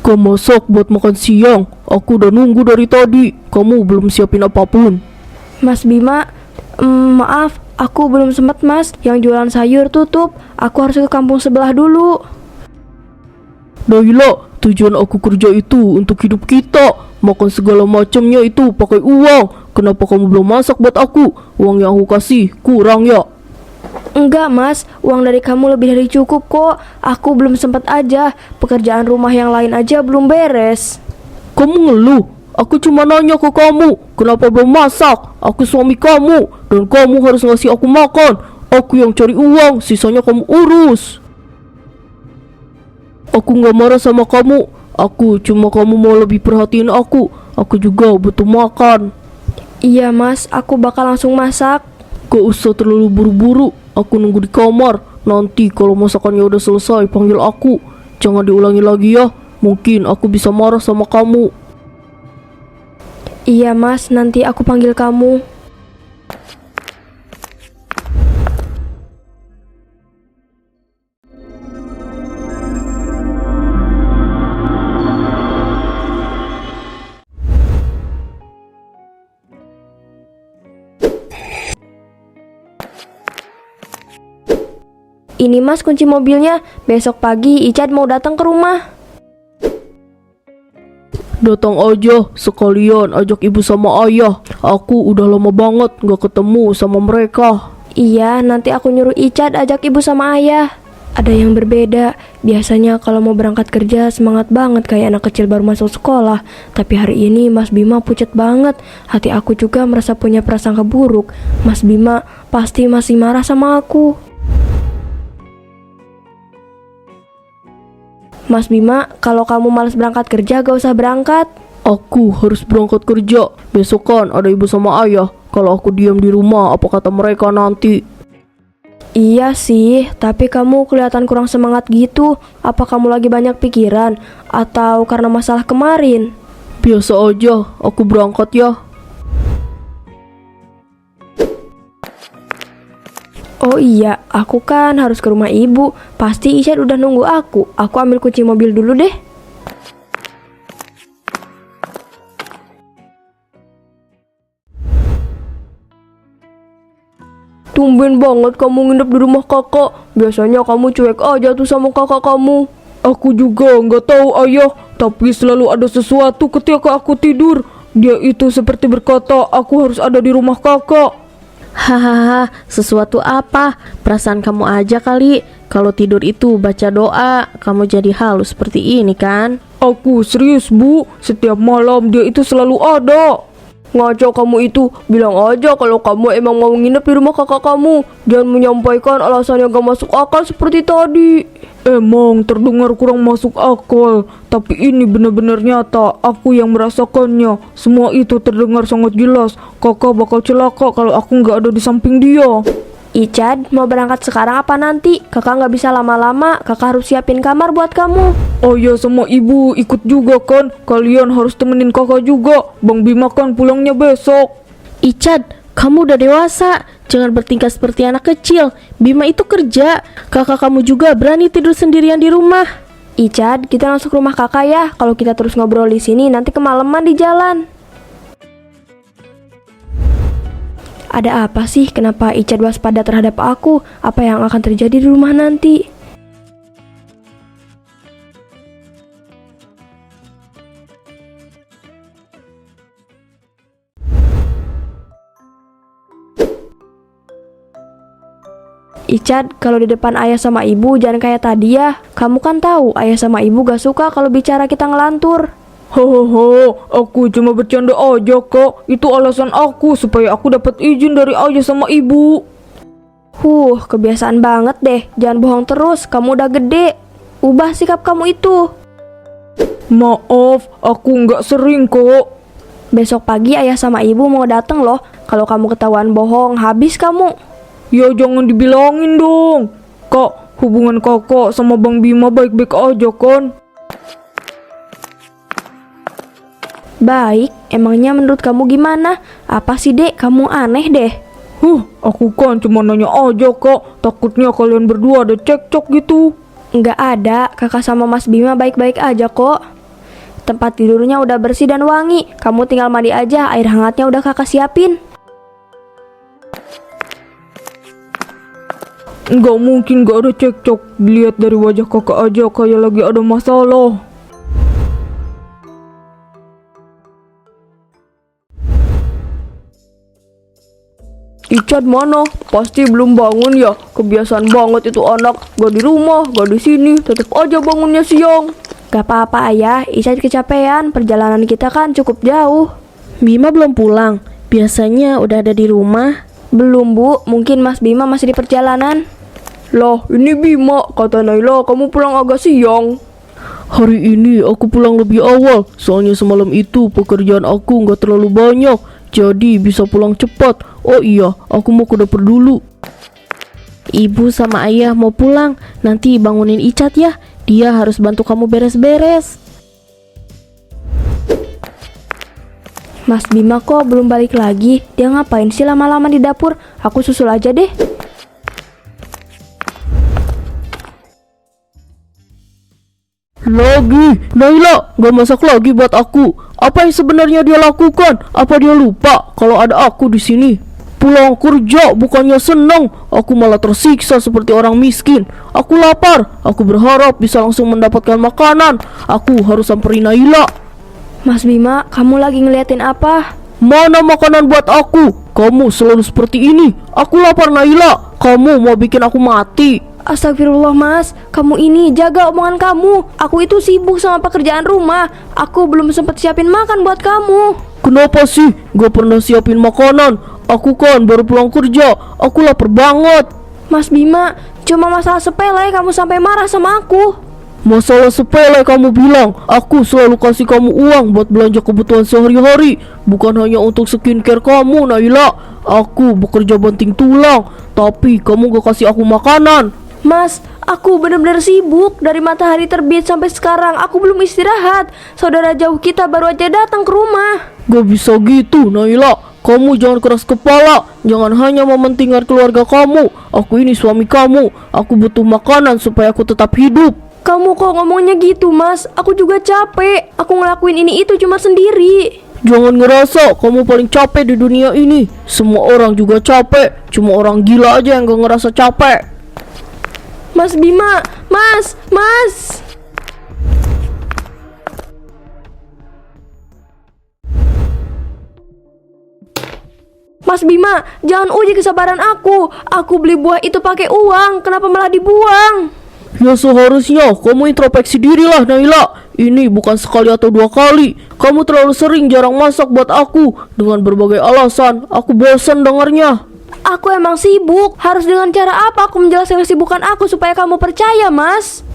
Kau masak buat makan siang. Aku udah nunggu dari tadi. Kamu belum siapin apapun. Mas Bima, maaf, aku belum sempat mas. Yang jualan sayur tutup. Aku harus ke kampung sebelah dulu. Naila, tujuan aku kerja itu untuk hidup kita. Makan segala macamnya itu pakai uang. Kenapa kamu belum masak buat aku? Uang yang aku kasih kurang ya? Enggak mas, uang dari kamu lebih dari cukup kok. Aku belum sempat aja. Pekerjaan rumah yang lain aja belum beres. Kamu ngeluh? Aku cuma nanya ke kamu, kenapa belum masak? Aku suami kamu, dan kamu harus ngasih aku makan. Aku yang cari uang, sisanya kamu urus. Aku gak marah sama kamu. Aku cuma kamu mau lebih perhatiin aku. Aku juga butuh makan. Iya mas, aku bakal langsung masak. Gak usah terlalu buru-buru. Aku nunggu di kamar. Nanti kalau masakannya udah selesai, panggil aku. Jangan diulangi lagi ya. Mungkin aku bisa marah sama kamu. Iya mas, nanti aku panggil kamu. Ini mas kunci mobilnya. Besok pagi Icat mau datang ke rumah. Datang aja, sekalian ajak ibu sama ayah. Aku udah lama banget gak ketemu sama mereka. Iya, nanti aku nyuruh Icat ajak ibu sama ayah. Ada yang berbeda. Biasanya kalau mau berangkat kerja semangat banget kayak anak kecil baru masuk sekolah. Tapi hari ini Mas Bima pucat banget. Hati aku juga merasa punya prasangka buruk. Mas Bima pasti masih marah sama aku. Mas Bima, kalau kamu malas berangkat kerja gak usah berangkat. Aku harus berangkat kerja. Besok kan ada ibu sama ayah. Kalau aku diam di rumah, apa kata mereka nanti? Iya sih, tapi kamu kelihatan kurang semangat gitu. Apa kamu lagi banyak pikiran? Atau karena masalah kemarin? Biasa aja, aku berangkat ya. Oh iya, aku kan harus ke rumah ibu. Pasti Isyad udah nunggu aku. Aku ambil kunci mobil dulu deh. Tumben banget kamu nginep di rumah kakak. Biasanya kamu cuek aja tuh sama kakak kamu. Aku juga nggak tahu ayah, tapi selalu ada sesuatu ketika aku tidur. Dia itu seperti berkata, aku harus ada di rumah kakak. Hahaha, sesuatu apa? Perasaan kamu aja kali. Kalau tidur itu baca doa, kamu jadi halus seperti ini kan? Aku serius bu, setiap malam dia itu selalu ada. Ngaco kamu itu, bilang aja kalau kamu emang mau nginep di rumah kakak kamu. Jangan menyampaikan alasan yang gak masuk akal seperti tadi. Emang terdengar kurang masuk akal, tapi ini benar-benar nyata. Aku yang merasakannya. Semua itu terdengar sangat jelas. Kakak bakal celaka kalau aku nggak ada di samping dia. Ichad, mau berangkat sekarang apa nanti? Kakak nggak bisa lama-lama, kakak harus siapin kamar buat kamu. Oh ya, sama ibu ikut juga kan? Kalian harus temenin kakak juga. Bang Bima kan pulangnya besok. Ichad, kamu udah dewasa. Jangan bertingkah seperti anak kecil. Bima itu kerja. Kakak kamu juga berani tidur sendirian di rumah. Ichad, kita langsung ke rumah kakak ya. Kalau kita terus ngobrol di sini, nanti kemalaman di jalan. Ada apa sih? Kenapa Ichad waspada terhadap aku? Apa yang akan terjadi di rumah nanti? Ichad, kalau di depan ayah sama ibu jangan kayak tadi ya. Kamu kan tahu ayah sama ibu gak suka kalau bicara kita ngelantur. Hohoho, aku cuma bercanda aja kok. Itu alasan aku supaya aku dapat izin dari ayah sama ibu. Kebiasaan banget deh. Jangan bohong terus, kamu udah gede. Ubah sikap kamu itu. Maaf, aku nggak sering kok. Besok pagi ayah sama ibu mau datang loh. Kalau kamu ketahuan bohong, habis kamu. Ya jangan dibilangin dong. Kak, hubungan kakak sama Bang Bima baik-baik aja kan? Baik, emangnya menurut kamu gimana? Apa sih dek, kamu aneh deh. Aku kan cuma nanya aja kak. Takutnya kalian berdua ada cekcok gitu. Nggak ada, kakak sama Mas Bima baik-baik aja kok. Tempat tidurnya udah bersih dan wangi. Kamu tinggal mandi aja, air hangatnya udah kakak siapin. Nggak mungkin nggak ada cekcok. Lihat dari wajah kakak aja kayak lagi ada masalah. Icat mana? Pasti belum bangun ya. Kebiasaan banget itu anak. Gak di rumah, gak di sini. Tetap aja bangunnya siang. Gak apa-apa ayah, Icat kecapean. Perjalanan kita kan cukup jauh. Bima belum pulang. Biasanya udah ada di rumah. Belum bu, mungkin Mas Bima masih di perjalanan. Lah, ini Bima. Kata Naila, kamu pulang agak siang. Hari ini aku pulang lebih awal. Soalnya semalam itu pekerjaan aku nggak terlalu banyak. Jadi bisa pulang cepat. Oh iya, aku mau ke dapur dulu. Ibu sama ayah mau pulang. Nanti bangunin Icat ya. Dia harus bantu kamu beres-beres. Mas Bima kok belum balik lagi? Dia ngapain sih lama-lama di dapur? Aku susul aja deh. Lagi, Naila, gak masak lagi buat aku. Apa yang sebenarnya dia lakukan? Apa dia lupa kalau ada aku di sini? Pulang kerja bukannya senang, aku malah tersiksa seperti orang miskin. Aku lapar, aku berharap bisa langsung mendapatkan makanan. Aku harus samperin Naila. Mas Bima, kamu lagi ngeliatin apa? Mana makanan buat aku? Kamu selalu seperti ini. Aku lapar Naila. Kamu mau bikin aku mati. Astagfirullah mas, kamu ini jaga omongan kamu. Aku itu sibuk sama pekerjaan rumah. Aku belum sempat siapin makan buat kamu. Kenapa sih gak pernah siapin makanan? Aku kan baru pulang kerja. Aku lapar banget. Mas Bima, cuma masalah sepele kamu sampai marah sama aku. Masalah sepele kamu bilang. Aku selalu kasih kamu uang buat belanja kebutuhan sehari-hari. Bukan hanya untuk skincare kamu Naila. Aku bekerja banting tulang. Tapi kamu gak kasih aku makanan. Mas, aku benar-benar sibuk. Dari matahari terbit sampai sekarang aku belum istirahat. Saudara jauh kita baru aja datang ke rumah. Gak bisa gitu Naila. Kamu jangan keras kepala. Jangan hanya mementingkan keluarga kamu. Aku ini suami kamu. Aku butuh makanan supaya aku tetap hidup. Kamu kok ngomongnya gitu mas? Aku juga capek. Aku ngelakuin ini itu cuma sendiri. Jangan ngerasa kamu paling capek di dunia ini. Semua orang juga capek. Cuma orang gila aja yang gak ngerasa capek. Mas Bima, mas. Mas Bima, jangan uji kesabaran aku. Aku beli buah itu pakai uang. Kenapa malah dibuang? Ya seharusnya kamu introspeksi dirilah Naila. Ini bukan sekali atau dua kali. Kamu terlalu sering jarang masak buat aku. Dengan berbagai alasan. Aku bosan dengarnya. Aku emang sibuk. Harus dengan cara apa aku menjelaskan kesibukan aku supaya kamu percaya, mas?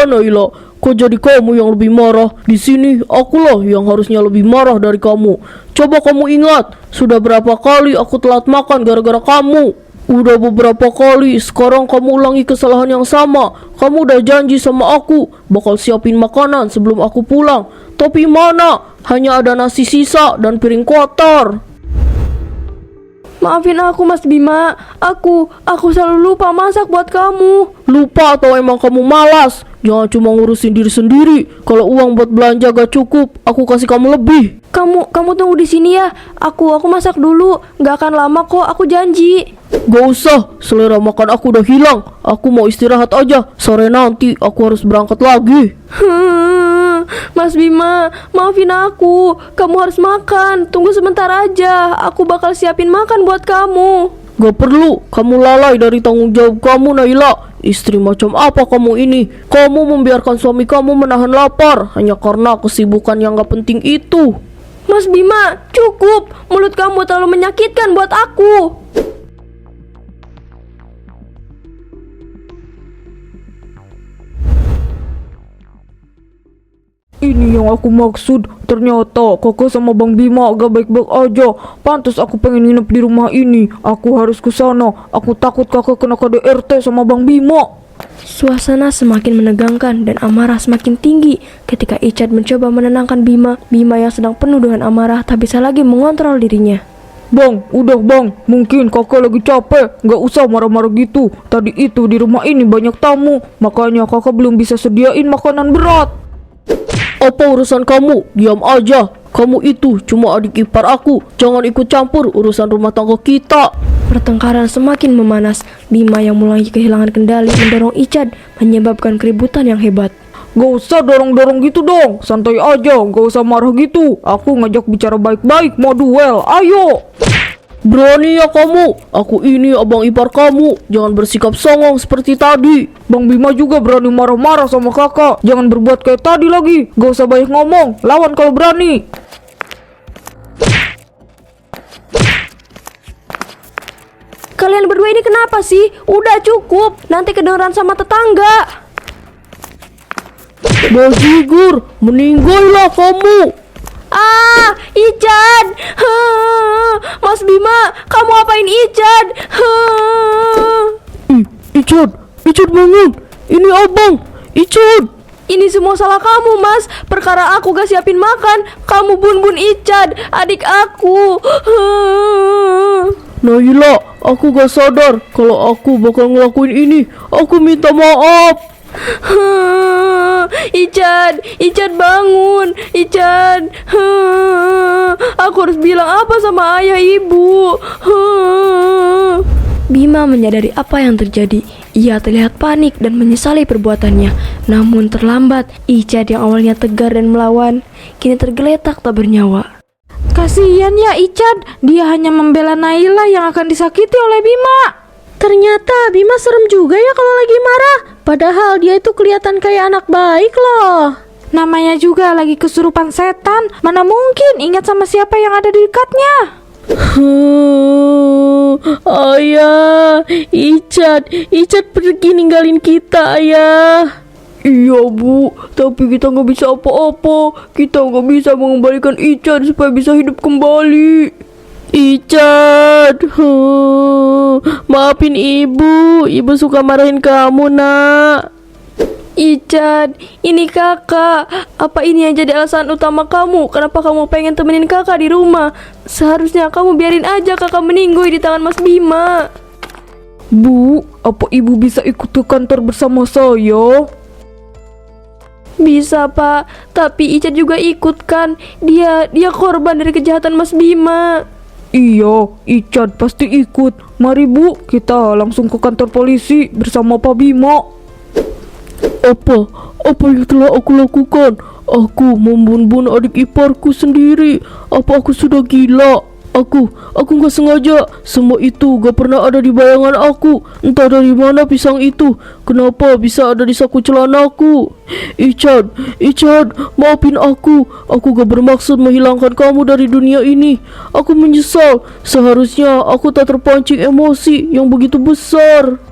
Naila, kok jadi kamu yang lebih marah? Di sini akulah yang harusnya lebih marah dari kamu. Coba kamu ingat, sudah berapa kali aku telat makan gara-gara kamu? Udah beberapa kali, sekarang kamu ulangi kesalahan yang sama. Kamu udah janji sama aku bakal siapin makanan sebelum aku pulang. Tapi mana? Hanya ada nasi sisa dan piring kotor. Maafin aku Mas Bima. Aku selalu lupa masak buat kamu. Lupa atau emang kamu malas? Jangan cuma ngurusin diri sendiri. Kalau uang buat belanja gak cukup, aku kasih kamu lebih. Kamu tunggu di sini ya. Aku masak dulu. Gak akan lama kok, aku janji. Gak usah, selera makan aku udah hilang. Aku mau istirahat aja. Sore nanti aku harus berangkat lagi. Mas Bima, maafin aku. Kamu harus makan. Tunggu sebentar aja. Aku bakal siapin makan buat kamu. Gak perlu, kamu lalai dari tanggung jawab kamu Naila. Istri macam apa kamu ini? Kamu membiarkan suami kamu menahan lapar hanya karena kesibukan yang gak penting itu. Mas Bima, cukup. Mulut kamu terlalu menyakitkan buat aku. Ini yang aku maksud. Ternyata kakak sama Bang Bima gak baik-baik aja. Pantas aku pengen nginep di rumah ini. Aku harus ke sana. Aku takut kakak kena KDRT sama Bang Bima. Suasana semakin menegangkan dan amarah semakin tinggi ketika Icat mencoba menenangkan Bima. Bima yang sedang penuh dengan amarah tak bisa lagi mengontrol dirinya. Bang, udah bang, mungkin kakak lagi capek, nggak usah marah-marah gitu. Tadi itu di rumah ini banyak tamu, makanya kakak belum bisa sediain makanan berat. Apa urusan kamu? Diam aja. Kamu itu cuma adik ipar aku. Jangan ikut campur urusan rumah tangga kita. Pertengkaran semakin memanas. Bima yang mulai kehilangan kendali mendorong Ichad, menyebabkan keributan yang hebat. Gak usah dorong-dorong gitu dong, santai aja, gak usah marah gitu. Aku ngajak bicara baik-baik, mau duel, ayo. Berani ya kamu? Aku ini abang ipar kamu. Jangan bersikap songong seperti tadi. Bang Bima juga berani marah-marah sama kakak. Jangan berbuat kayak tadi lagi, gak usah banyak ngomong, lawan kalau berani. Kalian berdua ini kenapa sih? Udah cukup, nanti kedengeran sama tetangga. Bajigur, meninggallah kamu. Ah, Ichad! Mas Bima, kamu apain Ichad? Ichad bangun. Ini abang, Ichad. Ini semua salah kamu, Mas. Perkara aku gak siapin makan, kamu bun-bun Ichad, adik aku. Naila, aku gak sadar kalau aku bakal ngelakuin ini. Aku minta maaf. Ichad bangun, Ichad. Aku harus bilang apa sama ayah ibu? Bima menyadari apa yang terjadi. Ia terlihat panik dan menyesali perbuatannya. Namun terlambat. Ichad yang awalnya tegar dan melawan, kini tergeletak tak bernyawa. Kasihan ya Ichad, dia hanya membela Naila yang akan disakiti oleh Bima. Ternyata Bima serem juga ya kalau lagi marah. Padahal dia itu kelihatan kayak anak baik loh. Namanya juga lagi kesurupan setan, mana mungkin ingat sama siapa yang ada di dekatnya. Ayah, Ichad pergi ninggalin kita, ayah. Iya bu, tapi kita nggak bisa apa-apa. Kita nggak bisa mengembalikan Ichad supaya bisa hidup kembali. Ichad, maafin ibu. Ibu suka marahin kamu, nak. Ichad, ini kakak. Apa ini yang jadi alasan utama kamu? Kenapa kamu pengen temenin kakak di rumah? Seharusnya kamu biarin aja kakak meninggoy di tangan Mas Bima. Bu, apa ibu bisa ikut ke kantor bersama saya? Bisa pak, tapi Ichad juga ikut kan. Dia korban dari kejahatan Mas Bima. Iya, Ichad pasti ikut. Mari bu, kita langsung ke kantor polisi bersama Pak Bima. Apa yang telah aku lakukan? Aku membun-bun adik iparku sendiri. Apa aku sudah gila? Aku gak sengaja. Semua itu gak pernah ada di bayangan aku. Entah dari mana pisang itu. Kenapa bisa ada di saku celanaku? Ichad, maafin aku. Aku gak bermaksud menghilangkan kamu dari dunia ini. Aku menyesal. Seharusnya aku tak terpancing emosi yang begitu besar.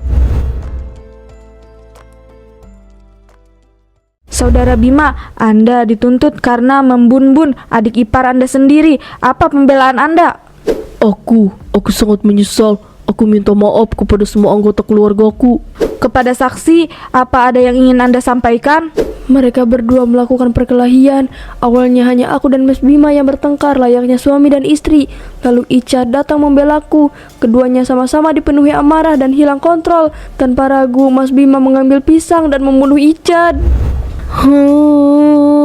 Saudara Bima, Anda dituntut karena membun-bun adik ipar Anda sendiri. Apa pembelaan Anda? Aku sangat menyesal. Aku minta maaf kepada semua anggota keluargaku. Kepada saksi, apa ada yang ingin Anda sampaikan? Mereka berdua melakukan perkelahian. Awalnya hanya aku dan Mas Bima yang bertengkar layaknya suami dan istri. Lalu Ichad datang membelaku. Keduanya sama-sama dipenuhi amarah dan hilang kontrol. Tanpa ragu, Mas Bima mengambil pisang dan membunuh Ichad.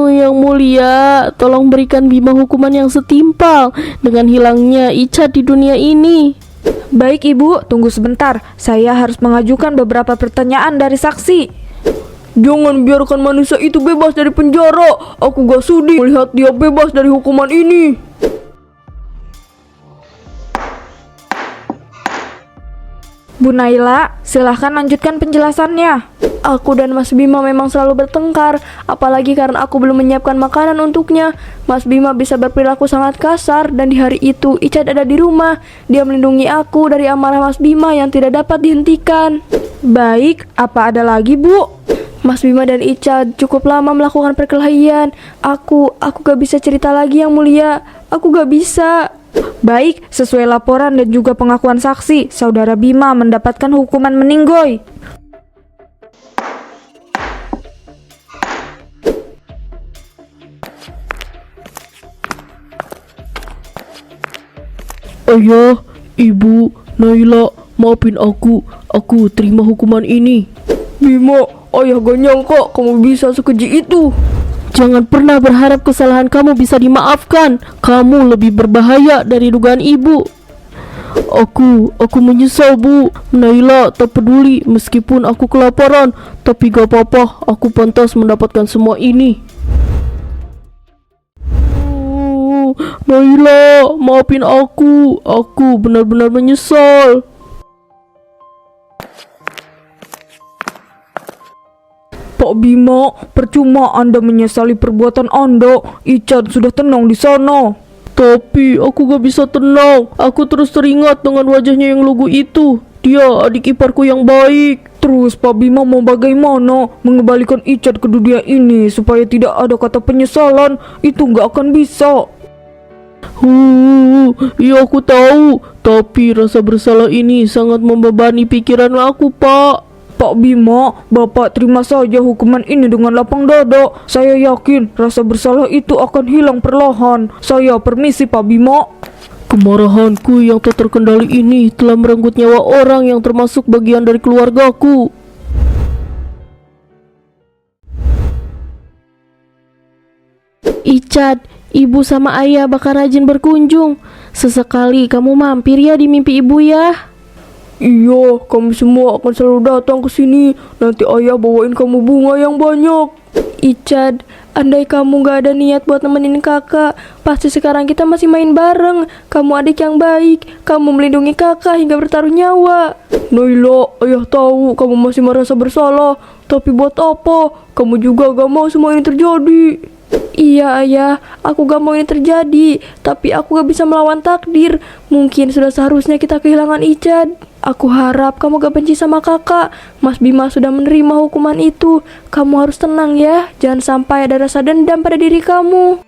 Yang mulia, tolong berikan Bima hukuman yang setimpal dengan hilangnya Ichad di dunia ini. Baik ibu, tunggu sebentar. Saya harus mengajukan beberapa pertanyaan dari saksi. Jangan biarkan manusia itu bebas dari penjara. Aku gak sudi melihat dia bebas dari hukuman ini. Bu Naila, silahkan lanjutkan penjelasannya. Aku dan Mas Bima memang selalu bertengkar, apalagi karena aku belum menyiapkan makanan untuknya. Mas Bima bisa berperilaku sangat kasar, dan di hari itu Ichad ada di rumah. Dia melindungi aku dari amarah Mas Bima yang tidak dapat dihentikan. Baik, apa ada lagi bu? Mas Bima dan Ichad cukup lama melakukan perkelahian. Aku gak bisa cerita lagi yang mulia. Aku gak bisa. Baik, sesuai laporan dan juga pengakuan saksi, Saudara Bima mendapatkan hukuman meninggoy. Ayah, Ibu, Naila, maafin aku. Aku terima hukuman ini. Bimo, ayah gak nyangka kamu bisa sekeji itu. Jangan pernah berharap kesalahan kamu bisa dimaafkan. Kamu lebih berbahaya dari dugaan ibu. Aku menyesal, Bu. Naila tak peduli meskipun aku kelaparan. Tapi gak apa-apa, aku pantas mendapatkan semua ini. Naila, maafin aku. Aku benar-benar menyesal. Pak Bima, percuma Anda menyesali perbuatan Anda. Icat sudah tenang di sana. Tapi aku gak bisa tenang. Aku terus teringat dengan wajahnya yang lugu itu. Dia adik iparku yang baik. Terus Pak Bima mau bagaimana mengembalikan Icat ke dunia ini supaya tidak ada kata penyesalan? Itu nggak akan bisa. Iya aku tahu. Tapi rasa bersalah ini sangat membebani pikiran aku, Pak. Pak Bima, Bapak terima saja hukuman ini dengan lapang dada. Saya yakin rasa bersalah itu akan hilang perlahan. Saya permisi Pak Bima. Kemarahanku yang tak terkendali ini telah merenggut nyawa orang yang termasuk bagian dari keluargaku. Icat, ibu sama ayah bakal rajin berkunjung. Sesekali kamu mampir ya di mimpi ibu ya. Iya, kami semua akan selalu datang ke sini. Nanti ayah bawain kamu bunga yang banyak. Icat, andai kamu gak ada niat buat nemenin kakak, pasti sekarang kita masih main bareng. Kamu adik yang baik, kamu melindungi kakak hingga bertaruh nyawa. Naila, ayah tahu kamu masih merasa bersalah. Tapi buat apa? Kamu juga gak mau semua ini terjadi. Iya ayah, aku gak mau ini terjadi, tapi aku gak bisa melawan takdir. Mungkin sudah seharusnya kita kehilangan Icat. Aku harap kamu gak benci sama kakak. Mas Bima sudah menerima hukuman itu. Kamu harus tenang ya, jangan sampai ada rasa dendam pada diri kamu.